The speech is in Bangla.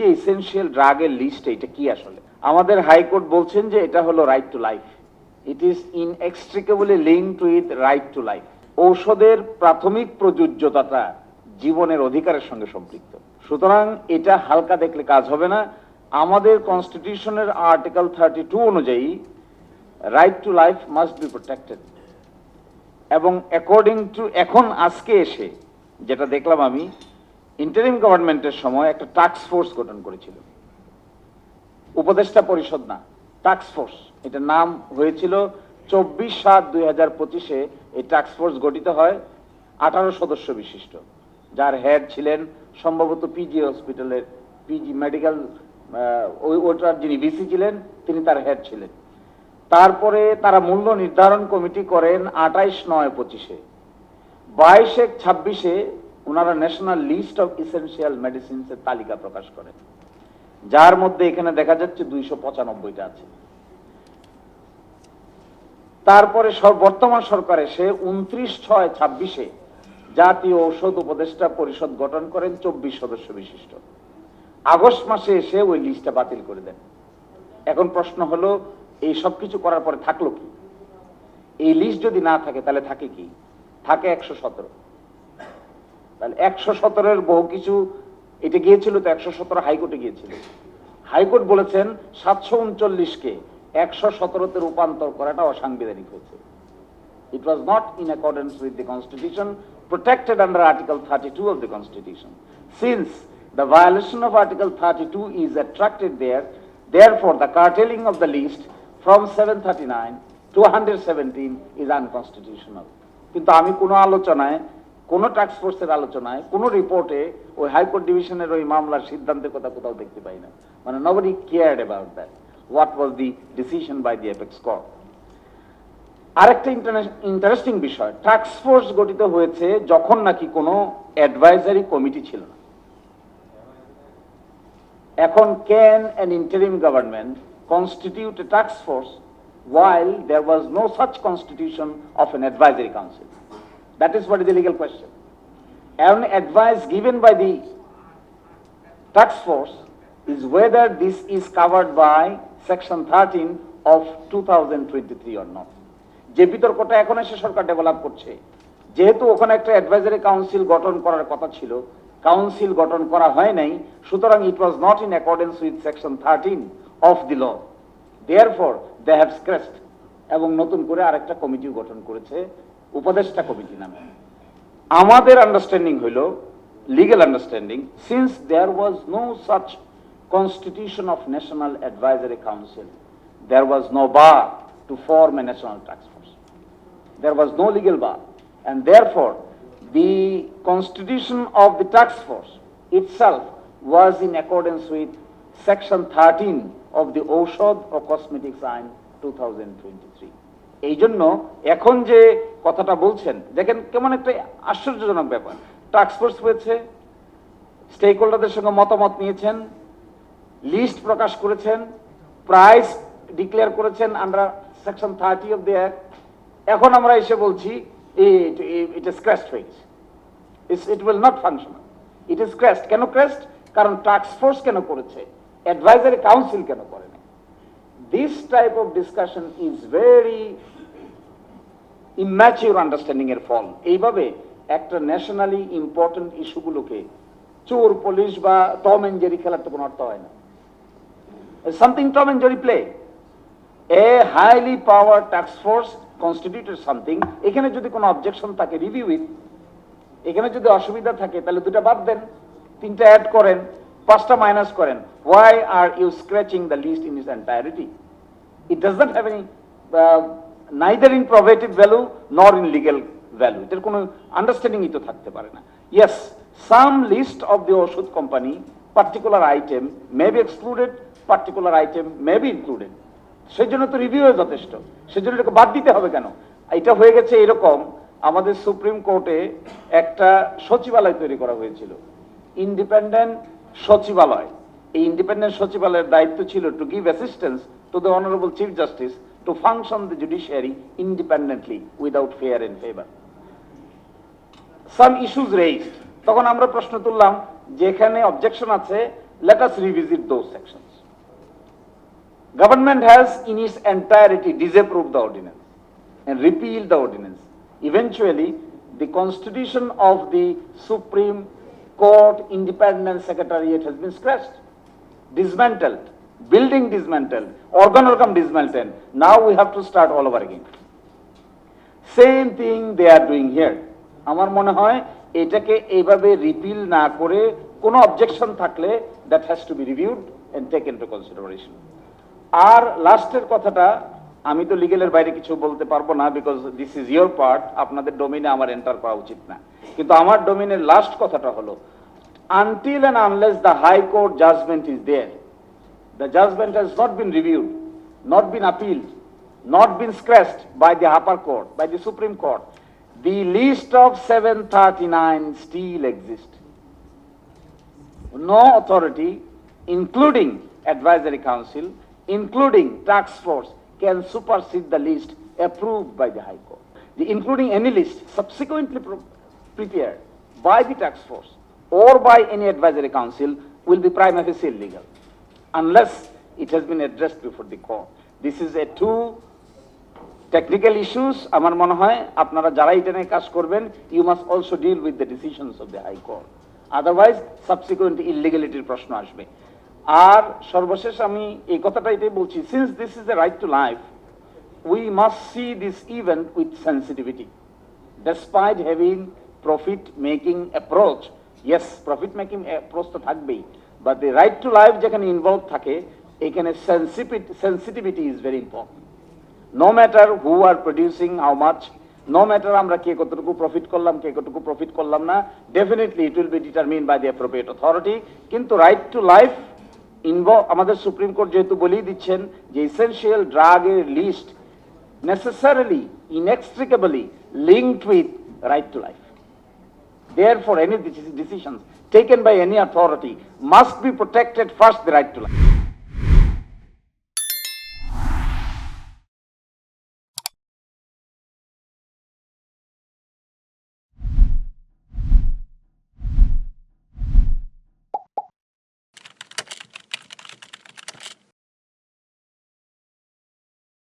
যে এসেনশিয়াল ড্রাগের লিস্ট, এটা কি আসলে? আমাদের হাইকোর্ট বলছেন যে এটা হলো right to life. It is inextricably linked with right to life. ঔষধের প্রাথমিক প্রযোজ্যতাটা জীবনের অধিকারের সঙ্গে সম্পৃক্ত। সুতরাং এটা হালকা দেখলে কাজ হবে না। আমাদের কনস্টিটিউশনের আর্টিকেল 32 অনুযায়ী right to life must be protected. এবং অ্যাকর্ডিং টু এখন আজকে এসে যেটা দেখলাম আমি, ইন্টারিম গভর্নমেন্টের সময় একটা টাস্ক ফোর্স গঠন করেছিল, উপদেষ্টা পরিষদ না, টাস্ক ফোর্স। এটার নাম হয়েছিল 24/7/2025-এ এই টাস্ক ফোর্স গঠিত হয়, 18 সদস্য বিশিষ্ট, যার হেড ছিলেন সম্ভবত পিজি হসপিটালের পিজি মেডিকেল ওটার যিনি ভিসি ছিলেন তিনি তার হেড ছিলেন। তারপরে তারা মূল্য নির্ধারণ কমিটি করেন 28/9/25-এ। 22/1/26-এ ওনারা national list of essential medicines এর তালিকা প্রকাশ করেন, যার মধ্যে এখানে দেখা যাচ্ছে 295টা আছে। তারপরে বর্তমান সরকার এসে 29/6/26-এ জাতীয় ঔষধ উপদেষ্টা পরিষদ গঠন করেন 24 সদস্য বিশিষ্ট। আগস্ট মাসে এসে ওই লিস্টটা বাতিল করে দেন। এখন প্রশ্ন হলো, এই সব কিছু করার পরে থাকলো কি? এই লিস্ট যদি না থাকে তাহলে থাকে কি? থাকে 117। তাহলে 117-এর বহু কিছু, এটা গিয়েছিল তো 117 হাইকোর্টে গিয়েছিল। হাইকোর্ট বলেছেন 739-কে 117-তে রূপান্তর করাটা অসাংবিধানিক হয়েছে। It was not in accordance with the Constitution protected under Article 32 of the Constitution. Since the violation of Article 32 is attracted there, therefore the curtailing of the list from 739 to 117 is unconstitutional. কিন্তু আমি কোনো আলোচনায়, কোনো টাস্ক ফোর্সের আলোচনায়, কোনো রিপোর্টে ওই হাইকোর্ট ডিভিশনের ওই মামলার সিদ্ধান্তের কথা কোথাও দেখতে পাই না। মানে nobody cared about that. What was the decision by the apex court? আরেকটা ইন্টারেস্টিং বিষয়, টাস্ক ফোর্স গঠিত হয়েছে যখন নাকি কোনো অ্যাডভাইজারি কমিটি ছিল না। এখন can an interim government constitute a task force while there was no such constitution of an advisory council? That is what is the legal question. An advice given by the task force is whether this is covered by section 13 of 2023 or not. যে বিতর্কটা এখন এসে সরকার ডেভেলপ করছে, যেহেতু ওখানে একটা অ্যাডভাইজারি কাউন্সিল গঠন করার কথা ছিল, কাউন্সিল গঠন করা হয় নাই, সুতরাং it was not in accordance with section 13 of the law. Therefore they have scratched এবং নতুন করে আরেকটা কমিটিও গঠন করেছে, উপদেষ্টা কমিটি নামে। আমাদের আন্ডারস্ট্যান্ডিং হইল, legal understanding, since there was no such constitution of national advisory council, there was no bar to form a national task force. There was no legal bar, and therefore the constitution of the task force itself was in accordance with section 13 of the ঔষধ ও Cosmetics Act 2023. এই জন্য এখন যে কথাটা বলছেন, দেখেন কেমন একটা আশ্চর্যজনক ব্যাপার। টাস্ক ফোর্স হয়েছে, স্টেক হোল্ডারদের সঙ্গে মতামত নিয়েছেন, লিস্ট প্রকাশ করেছেন, প্রাইস ডিক্লেয়ার করেছেন under section 30 of the act. এখন আমরা এসে বলছি ইট ইজ ক্র্যাশড হয়ে গেছে, it will not functional, it is crashed. কেন ক্র্যাশড? কারণ টাস্ক ফোর্স কেন করেছে, অ্যাডভাইজারি কাউন্সিল কেন করে না? This type of discussion is very immature understanding এর ফল। এইভাবে একটা ন্যাশনালি ইম্পর্টেন্ট ইস্যুগুলোকে চোর পুলিশ বা টম এন্ড জেরি খেলার তো কোনো অর্থ হয় না। Something Tom and Jerry play. A highly powered task force constituted something. এখানে যদি কোনো অবজেকশন থাকে রিভিউ ইট, এখানে যদি অসুবিধা থাকে তাহলে দুটা বাদ দেন, তিনটা অ্যাড করেন, পাঁচটা মাইনাস করেন। Why are you scratching the list in its entirety? It does not have any neither in probative value nor in legal value. এটার কোনো আন্ডারস্ট্যান্ডিংই তো থাকতে পারে না। Yes, some list of the ওষুধ company particular item may be excluded, particular item may be included. সেজন্য তো রিভিউ যথেষ্ট, সেজন্য এটাকে বাদ দিতে হবে কেন? এটা হয়ে গেছে এরকম, আমাদের সুপ্রিম কোর্টে একটা সচিবালয় তৈরি করা হয়েছিল, ইন্ডিপেন্ডেন্ট সচিবালয়। এই ইন্ডিপেন্ডেন্ট সচিবালয়ের দায়িত্ব ছিল to give assistance to the honourable chief justice to function the judiciary independently without fear and favour. Some issues raised, তখন আমরা প্রশ্ন তুললাম যেখানে অবজেকশন আছে let us revisit those sections. Government has in its entirety disapproved the ordinance and repealed the ordinance. Eventually, the constitution of the Supreme Court Independent Secretariat has been scratched, dismantled, building dismantled, organ dismantled. Now we have to start all over again. Same thing they are doing here. আমার মনে হয় এটাকে এইভাবে রিপিল না করে কোনো অবজেকশন থাকলে that has to be reviewed and taken to consideration. আর লাস্টের কথাটা আমি তো লিগেলের বাইরে কিছু বলতে পারবো না, because this is your part, আপনাদের ডোমিনে আমার এন্টার করা উচিত না। কিন্তু আমার ডোমিনের লাস্ট কথাটা হলো, until and unless the high court judgment is there, the judgment has not been reviewed, not been appealed, not been scratched by the upper court, by the Supreme Court. The list of 739 still exists. No authority, including advisory council, including task force, can supersede the list approved by the High Court. Including any list subsequently prepared by the task force or by any advisory council will be prima facie illegal, unless it has been addressed before the court. This is a two technical issues. আমার মনে হয় আপনারা যারা এটা নিয়ে কাজ করবেন, you must also deal with the decisions of the High Court. Otherwise, subsequent illegality প্রশ্ন আসবে। আর সর্বশেষ আমি এই কথাটা এটাই বলছি, since this is the right to life, we must see this event with sensitivity. Despite having profit-making approach, yes, profit-making approach তো থাকবেই, but the right to life যেখানে ইনভলভ থাকে, এখানে sensitivity is very important. No matter who are producing how much, no matter আমরা কে কতটুকু প্রফিট করলাম, কে কতটুকু প্রফিট করলাম না, definitely it will be determined by the appropriate authority. কিন্তু right to life আমাদের সুপ্রিম কোর্ট যেহেতু বলেই দিচ্ছেন যে essential drug এর list necessarily, inextricably linked with right to life. Therefore, any decisions taken by any authority must be protected first the right to life.